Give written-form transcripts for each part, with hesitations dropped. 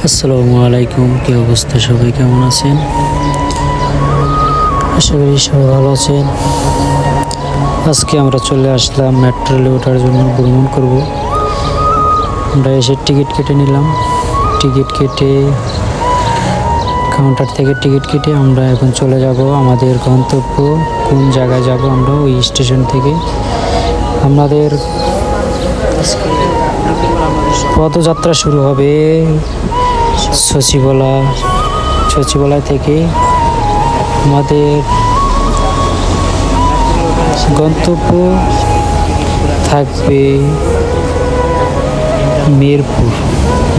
আসসালামু আলাইকুম। কি অবস্থা, সবাই কেমন আছেন? আশা করি সবাই ভালো আছেন। আজকে আমরা চলে আসলাম মেট্রো রেলে ওঠার জন্য, ভ্রমণ করব। আমরা এসে টিকিট কেটে নিলাম। টিকিট কেটে কাউন্টার থেকে টিকিট কেটে আমরা এখন চলে যাব আমাদের গন্তব্য। কোন জায়গায় যাব আমরা ওই স্টেশন থেকে। আমাদের পদযাত্রা শুরু হবে সচিবালয় থেকে। আমাদের গন্তব্য থাকবে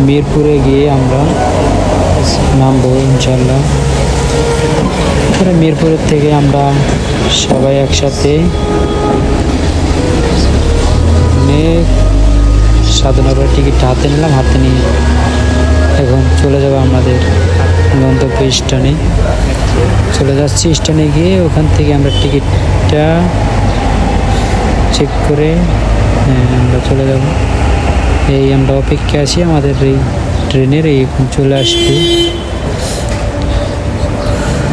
মিরপুরে গিয়ে আমরা নামবো ইনশাল্লাহ। তারপরে মিরপুরের থেকে আমরা সবাই একসাথে সাধারণভাবে টিকিটটা হাতে নিলাম। হাতে নিয়ে এখন চলে যাবো আমাদের গন্তব্য স্থানে। চলে যাচ্ছি স্টেশনে গিয়ে ওখান থেকে আমরা টিকিটটা চেক করে আমরা চলে যাব। এই আমরা অপেক্ষা আছি আমাদের এই ট্রেনের, এই এখন চলে আসবে।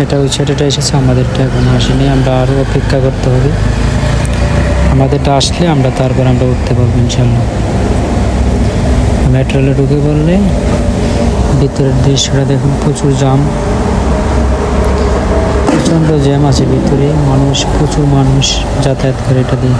এটা ওই ছেলেটা এসেছে, আমাদেরটা এখন আসেনি। আমরা আরও অপেক্ষা করতে হবে। আমাদেরটা আসলে তারপর আমরা উঠতে পারবো ইনশাল্লাহ। মেট্রো রেলে ঢুকে পড়লে ভিতরের দৃশ্যটা দেখুন, প্রচুর প্রচণ্ড জ্যাম আছে ভিতরে। প্রচুর মানুষ যাতায়াত করে এটা দিয়ে।